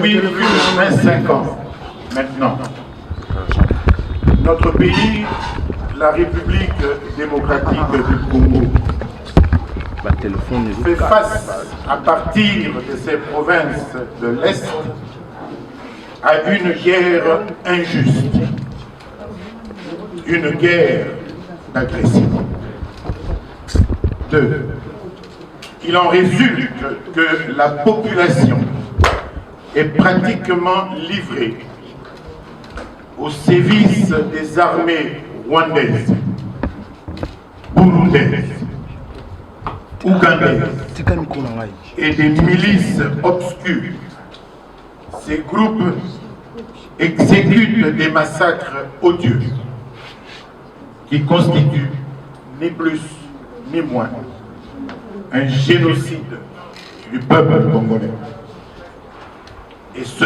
Depuis plus de 25 ans maintenant, notre pays, la République démocratique du Congo, fait face, à partir de ses provinces de l'Est, à une guerre injuste, une guerre d'agression. 2. Il en résulte que la population est pratiquement livrée au sévice des armées rwandaises, burundaises, ougandaises et des milices obscures. Ces groupes exécutent des massacres odieux qui constituent ni plus ni moins un génocide du peuple congolais. Et ce,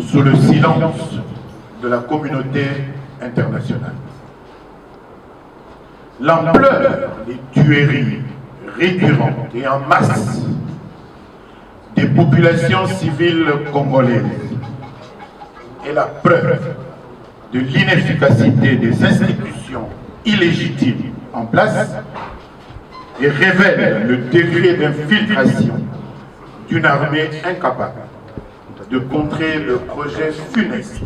sous le silence de la communauté internationale. L'ampleur des tueries récurrentes et en masse des populations civiles congolaises est la preuve de l'inefficacité des institutions illégitimes en place et révèle le degré d'infiltration d'une armée incapable de contrer le projet funeste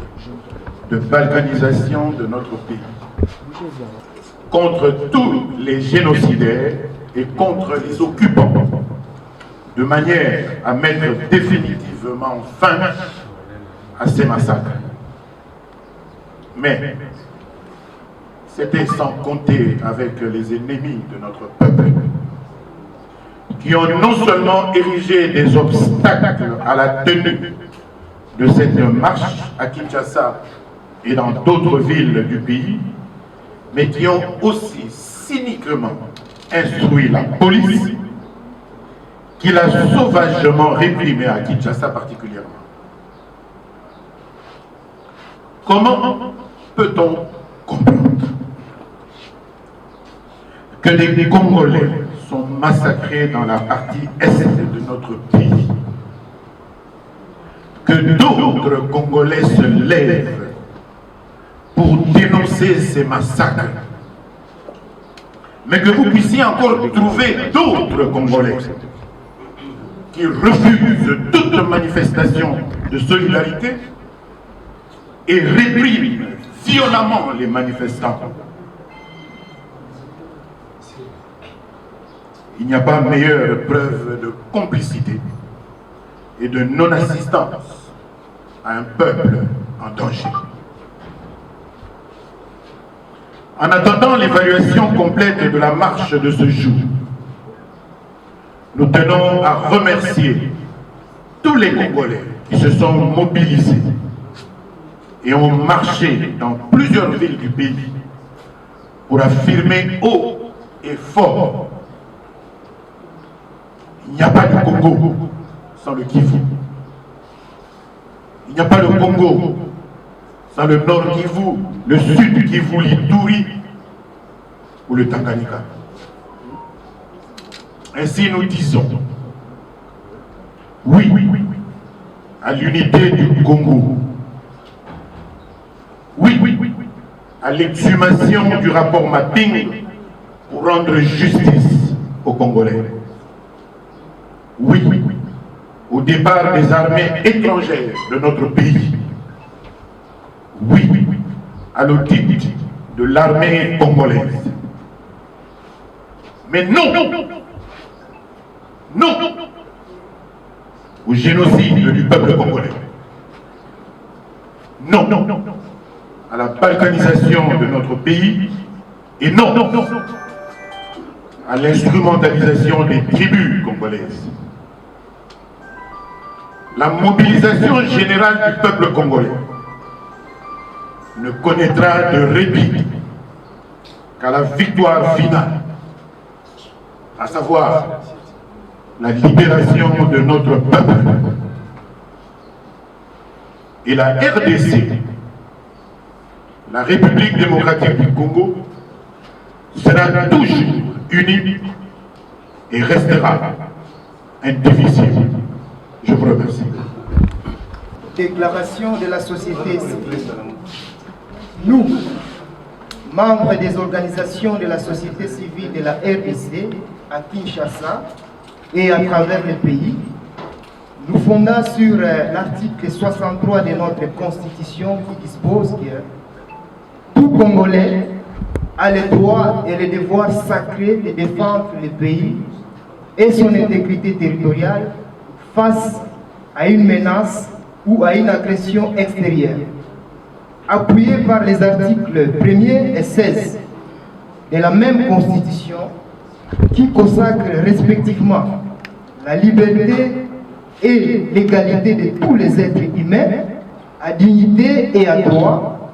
de balkanisation de notre pays, contre tous les génocidaires et contre les occupants, de manière à mettre définitivement fin à ces massacres. Mais c'était sans compter avec les ennemis de notre peuple, qui ont non seulement érigé des obstacles à la tenue de cette marche à Kinshasa et dans d'autres villes du pays, mais qui ont aussi cyniquement instruit la police, qui l'a sauvagement réprimée à Kinshasa particulièrement. Comment peut-on comprendre que des Congolais sont massacrés dans la partie est de notre pays, que d'autres Congolais se lèvent pour dénoncer ces massacres, mais que vous puissiez encore trouver d'autres Congolais qui refusent toute manifestation de solidarité et répriment violemment les manifestants. Il n'y a pas meilleure preuve de complicité et de non-assistance à un peuple en danger. En attendant l'évaluation complète de la marche de ce jour, nous tenons à remercier tous les Congolais qui se sont mobilisés et ont marché dans plusieurs villes du pays pour affirmer haut et fort: il n'y a pas de Congo sans le Kivu. Il n'y a pas de Congo sans le Nord Kivu, le Sud Kivu, l'Ituri ou le Tanganyika. Ainsi nous disons oui à l'unité du Congo. Oui à l'exhumation du rapport Mapping pour rendre justice aux Congolais. Oui au départ des armées étrangères de notre pays. Oui à l'audit de l'armée congolaise. Mais non au génocide du peuple congolais. Non à la balkanisation de notre pays. Et non à l'instrumentalisation des tribus congolaises. La mobilisation générale du peuple congolais ne connaîtra de répit qu'à la victoire finale, à savoir la libération de notre peuple. Et la RDC, la République démocratique du Congo, sera toujours unie et restera indivisible. Je vous remercie. Déclaration de la société civile. Nous, membres des organisations de la société civile de la RDC à Kinshasa et à travers le pays, nous fondons sur l'article 63 de notre Constitution qui dispose que tout Congolais a le droit et le devoir sacré de défendre le pays et son intégrité territoriale face à une menace ou à une agression extérieure. Appuyé par les articles 1er et 16 de la même Constitution qui consacrent respectivement la liberté et l'égalité de tous les êtres humains à dignité et à droit,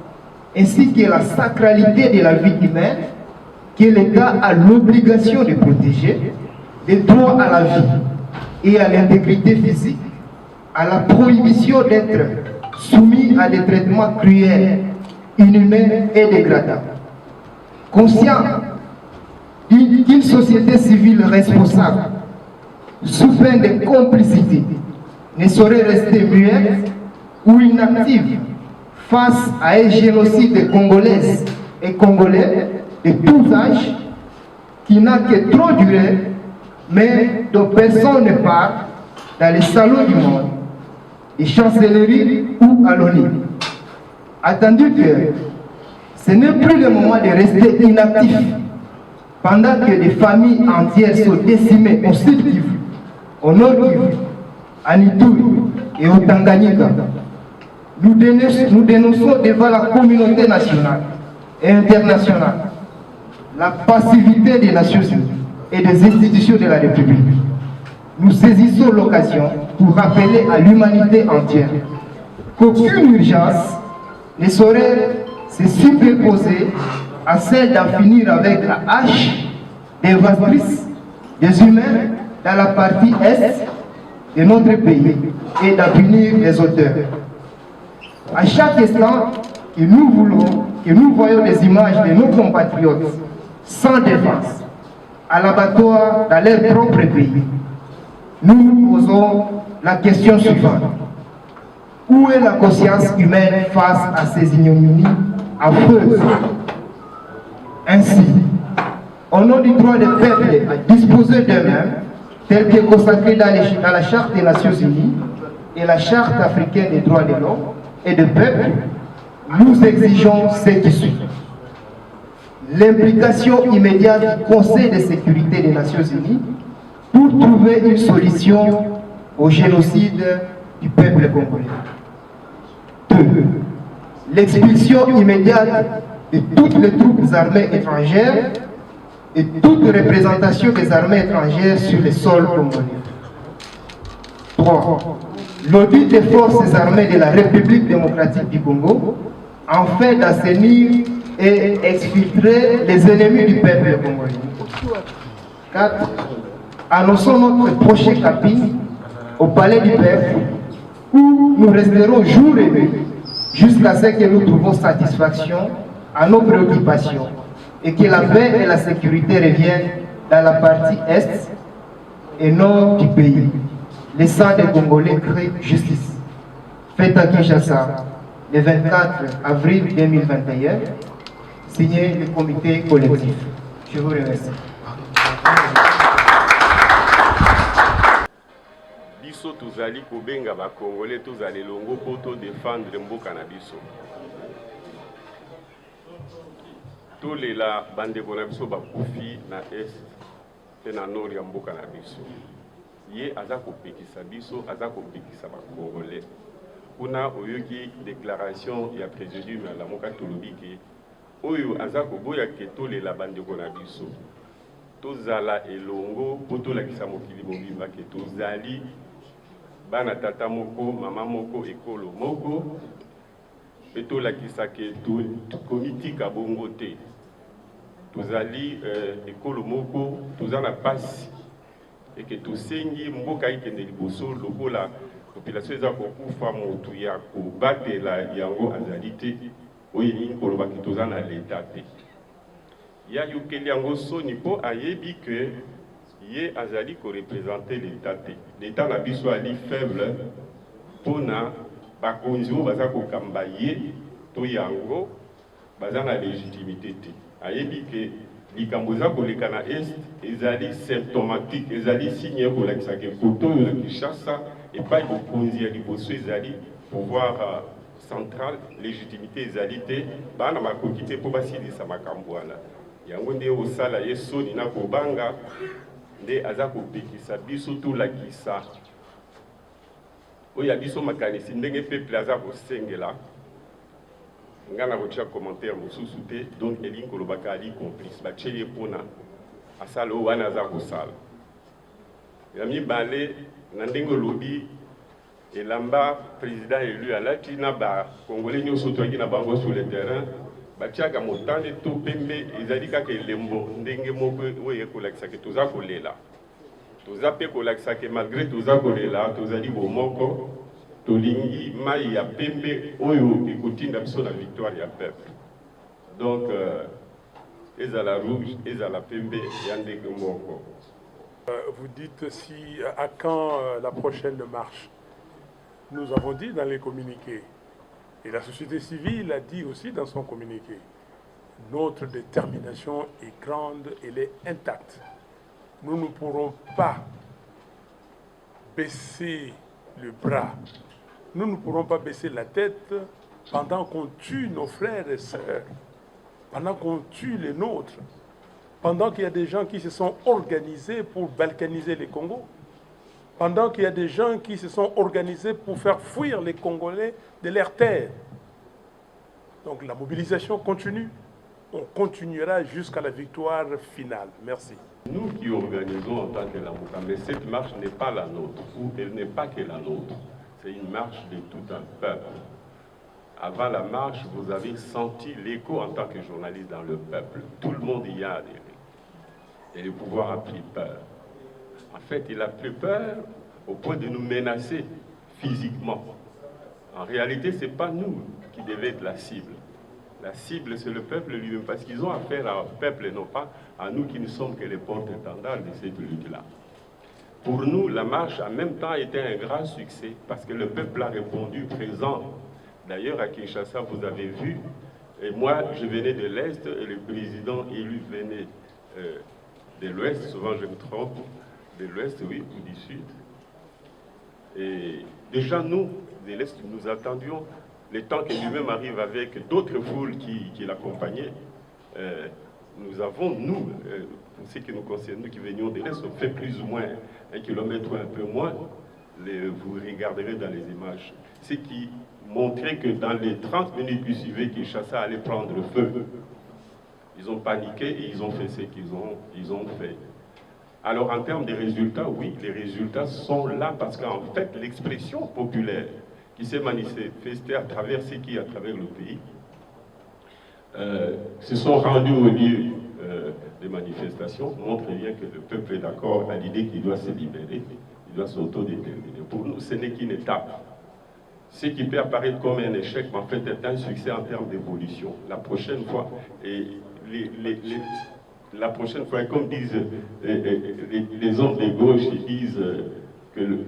ainsi que la sacralité de la vie humaine que l'État a l'obligation de protéger, le droit à la vie et à l'intégrité physique, à la prohibition d'être soumis à des traitements cruels, inhumains et dégradants. Conscient qu'une société civile responsable, sous peine de complicité, ne saurait rester muette ou inactive face à un génocide de Congolaises et Congolais de tous âges qui n'a que trop duré, mais dont personne ne parle dans les salons du monde, les chancelleries ou à l'ONU. Attendu que ce n'est plus le moment de rester inactif pendant que des familles entières sont décimées au Sud Kivu, au Nord Kivu, à Ituri et au Tanganyika. Nous dénonçons devant la communauté nationale et internationale la passivité des Nations Unies et des institutions de la République. Nous saisissons l'occasion pour rappeler à l'humanité entière qu'aucune urgence ne saurait se superposer à celle d'en finir avec la hache dévastatrice des humains dans la partie est de notre pays et d'en punir les auteurs. À chaque instant que nous voyons des images de nos compatriotes sans défense, à l'abattoir dans leur propre pays, nous nous posons la question suivante. Où est la conscience humaine face à ces ignominies affreuses? Ainsi, au nom du droit des peuples à disposer d'eux-mêmes, tel que consacré dans la Charte des Nations Unies et la Charte africaine des droits de l'homme et des peuples, nous exigeons ce qui suit. L'implication immédiate du Conseil de sécurité des Nations Unies pour trouver une solution au génocide du peuple congolais. 2. L'expulsion immédiate de toutes les troupes armées étrangères et toute représentation des armées étrangères sur le sol congolais. 3. L'audit des forces armées de la République démocratique du Congo afin d'assainir et exfiltrer les ennemis du peuple congolais. 4. Annonçons notre prochain camping au Palais du Peuple où nous resterons jour et nuit jusqu'à ce que nous trouvons satisfaction à nos préoccupations et que la paix et la sécurité reviennent dans la partie est et nord du pays, laissant des Congolais crient justice. Fête à Kinshasa, le 24 avril 2021, signé le comité collectif. Je vous remercie. Biso tozali kobenga ba Congolais tozali longo poto défendre mboka na biso. Tolela bandeko na biso bakufi na est pe na nord ya mboka na biso. Ye aza kopekisa biso, aza kopekisa ba Congolais. Kuna oyoki déclaration ya président ya la moka tolobiki oyo aza koboya ke tolela bandeko na biso. Tozala elongo poto la kisa mokili mobimba ke tozali bana tata moko, mama moko, ekolo moko, eto la kisake komitika bongo te. Tozali ekolo moko, tozana pasi, et que tosengi mboka ikende liboso lokola population eza kokufa motu ya kobatela yango azali te, oyo nini koloba ke tozana leta te. Ya yokeli yango soni po ayebi que ye azali ko représenter l'état te. L'état na biso ali faible pona bakonzi oyo baza kokamba ye to yango baza na légitimité te. Ayebi ke likambo eza koleka na est ezali symptomatique, ezali signe kolakisa ke koto oyo na Kinshasa epai bokonzi ya liboso ezali pouvoir central, légitimité ezali te, bana bakoki te mpo basilisa makambo wana. Yango nde osala ye soni na kobanga nde aza kopekisa biso tolakisa oyo ya biso makanisi ndenge peuple aza kosengela. Nga na kotia commentaire mosusu te, donc elingi kolobaka ali complice batie ye mpona asala oyo wana aza kosala. Ya mibale na ndenge olobi elamba président élu alati na bakongole nyonso toyaki na bango sur le terrain batiaka motane to pembe ezali kaka elembo ndenge moko oyo ekolakisaka toza kolela, toza mpe kolakisaka malgré toza kolela tozali bomoko tolingi mai ya pembe oyo ekotinda biso na victoire ya peuple. Donc ezala rouge ezala pembe ya ndenge moko. Vous dites si à quand la prochaine marche? Nous avons dit dans les communiqués, et la société civile a dit aussi dans son communiqué, notre détermination est grande, elle est intacte. Nous ne pourrons pas baisser le bras, nous ne pourrons pas baisser la tête pendant qu'on tue nos frères et sœurs, pendant qu'on tue les nôtres, pendant qu'il y a des gens qui se sont organisés pour balkaniser les Congos, pendant qu'il y a des gens qui se sont organisés pour faire fuir les Congolais de leurs terres. Donc la mobilisation continue. On continuera jusqu'à la victoire finale. Merci. Nous qui organisons en tant que Lamuka, mais cette marche n'est pas la nôtre, ou elle n'est pas que la nôtre. C'est une marche de tout un peuple. Avant la marche, vous avez senti l'écho en tant que journaliste dans le peuple. Tout le monde y a adhéré. Et le pouvoir a pris peur. En fait, il a pris peur au point de nous menacer physiquement. En réalité, ce n'est pas nous qui devons être la cible. La cible, c'est le peuple lui-même, parce qu'ils ont affaire à un peuple et non pas à nous qui ne sommes que les porte-étendards de cette lutte-là. Pour nous, la marche a en même temps été un grand succès, parce que le peuple a répondu présent. D'ailleurs, à Kinshasa, vous avez vu, et moi, je venais de l'Est, et le président élu venait de l'Ouest, souvent je me trompe, de l'Ouest, oui, ou du Sud. Et déjà, nous, de l'Est, nous attendions le temps que lui-même arrive avec d'autres foules qui l'accompagnaient. Nous avons, nous, pour ce qui nous concerne, nous qui venions de l'Est, on fait plus ou moins 1 kilomètre ou un peu moins. Vous regarderez dans les images. Ce qui montrait que dans les 30 minutes qui suivaient, Kinshasa allait prendre le feu. Ils ont paniqué et ils ont fait ce qu'ils ont fait. Alors en termes de résultats, oui, les résultats sont là parce qu'en fait, l'expression populaire qui s'est manifestée à travers ce qui est à travers le pays, se sont rendus au lieu des manifestations, montre bien que le peuple est d'accord à l'idée qu'il doit se libérer, il doit s'autodéterminer. Pour nous, ce n'est qu'une étape. Ce qui peut apparaître comme un échec, mais en fait est un succès en termes d'évolution. La prochaine fois, et la prochaine fois, comme disent les hommes de gauche, ils disent que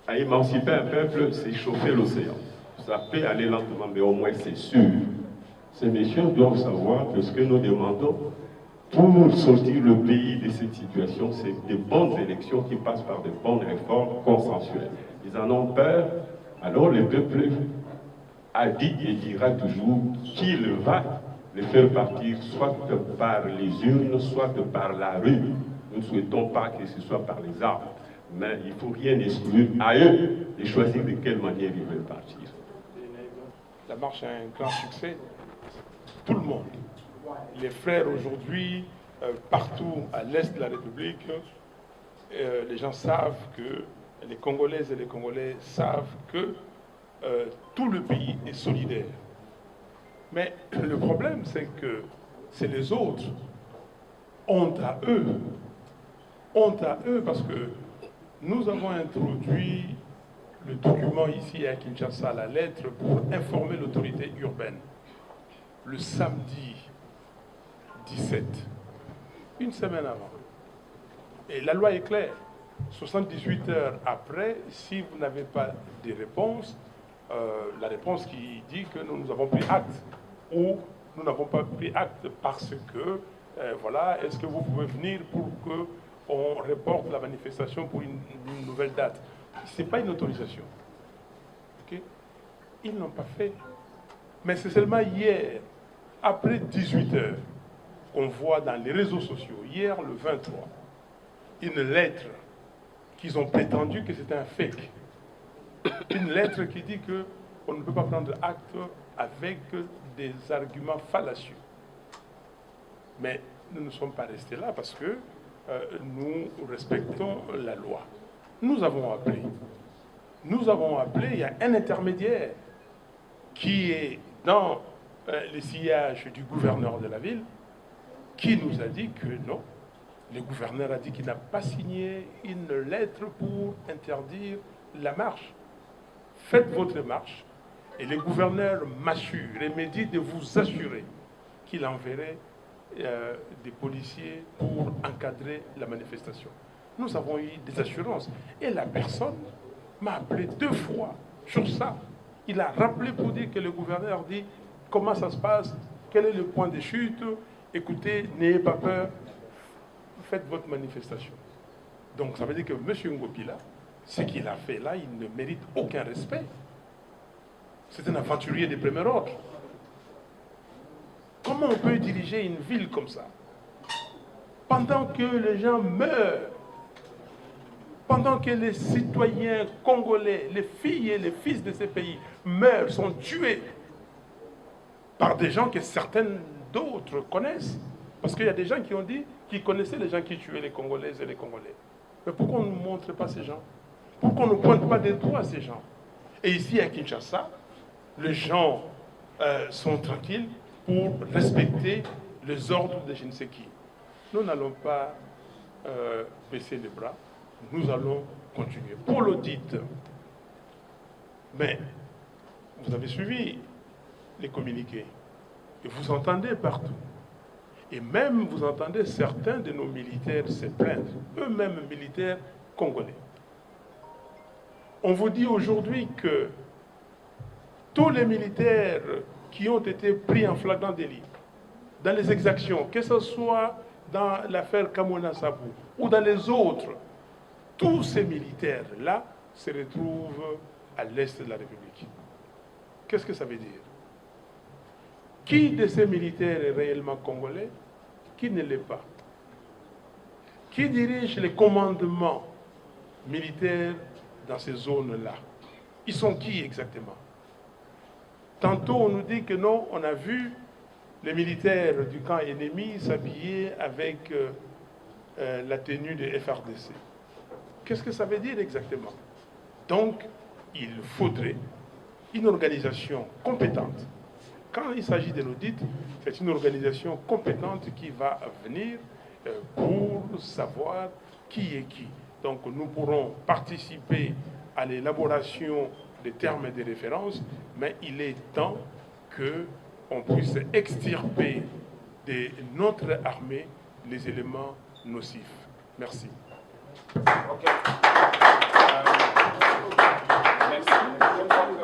à émanciper un peuple, c'est chauffer l'océan. Ça peut aller lentement, mais au moins c'est sûr. Ces messieurs doivent savoir que ce que nous demandons pour sortir le pays de cette situation, c'est de bonnes élections qui passent par de bonnes réformes consensuelles. Ils en ont peur, alors le peuple a dit et dira toujours qu'il va les faire partir soit par les urnes, soit par la rue. Nous ne souhaitons pas que ce soit par les armes, mais il ne faut rien exclure à eux de choisir de quelle manière ils veulent partir. La marche a un grand succès. Tout le monde, les frères aujourd'hui, partout à l'est de la République, les gens savent que, les Congolaises et les Congolais savent que tout le pays est solidaire. Mais le problème, c'est que c'est les autres. Honte à eux. Honte à eux parce que nous avons introduit le document ici à Kinshasa, la lettre, pour informer l'autorité urbaine. Le samedi 17, une semaine avant. Et la loi est claire. 78 heures après, si vous n'avez pas de réponse, la réponse qui dit que nous avons pris acte ou nous n'avons pas pris acte parce que, voilà, est-ce que vous pouvez venir pour qu'on reporte la manifestation pour une nouvelle date? Ce n'est pas une autorisation. Okay? Ils n'ont pas fait. Mais c'est seulement hier, après 18 heures, qu'on voit dans les réseaux sociaux, hier le 23, une lettre qu'ils ont prétendu que c'était un fake. Une lettre qui dit qu'on ne peut pas prendre acte avec des arguments fallacieux. Mais nous ne sommes pas restés là parce que nous respectons la loi. Nous avons appelé. Il y a un intermédiaire qui est dans le sillage du gouverneur de la ville, qui nous a dit que non. Le gouverneur a dit qu'il n'a pas signé une lettre pour interdire la marche. Faites votre marche. Et le gouverneur m'assure et me dit de vous assurer qu'il enverrait des policiers pour encadrer la manifestation. Nous avons eu des assurances. Et la personne m'a appelé 2 fois sur ça. Il a rappelé pour dire que le gouverneur dit comment ça se passe, quel est le point de chute, écoutez, n'ayez pas peur, faites votre manifestation. Donc ça veut dire que M. Ngopila, ce qu'il a fait là, il ne mérite aucun respect. C'est un aventurier de premier ordre. Comment on peut diriger une ville comme ça? Pendant que les gens meurent, pendant que les citoyens congolais, les filles et les fils de ces pays meurent, sont tués par des gens que certaines d'autres connaissent. Parce qu'il y a des gens qui ont dit qu'ils connaissaient les gens qui tuaient les Congolaises et les Congolais. Mais pourquoi on ne montre pas ces gens? Pourquoi on ne pointe pas des doigts ces gens? Et ici à Kinshasa, les gens sont tranquilles pour respecter les ordres de je ne sais qui. Nous n'allons pas baisser les bras, nous allons continuer. Pour l'audit, mais vous avez suivi les communiqués, et vous entendez partout. Et même vous entendez certains de nos militaires se plaindre, eux-mêmes militaires congolais. On vous dit aujourd'hui que tous les militaires qui ont été pris en flagrant délit dans les exactions, que ce soit dans l'affaire Kamona Sabou ou dans les autres, tous ces militaires-là se retrouvent à l'est de la République. Qu'est-ce que ça veut dire? Qui de ces militaires est réellement congolais? Qui ne l'est pas? Qui dirige les commandements militaires dans ces zones-là? Ils sont qui exactement? Tantôt on nous dit que non, on a vu les militaires du camp ennemi s'habiller avec la tenue de FRDC. Qu'est-ce que ça veut dire exactement? Donc, il faudrait une organisation compétente. Quand il s'agit de l'audit, c'est une organisation compétente qui va venir pour savoir qui est qui. Donc nous pourrons participer à l'élaboration des termes et des références, mais il est temps qu'on puisse extirper de notre armée les éléments nocifs. Merci. Okay. Merci.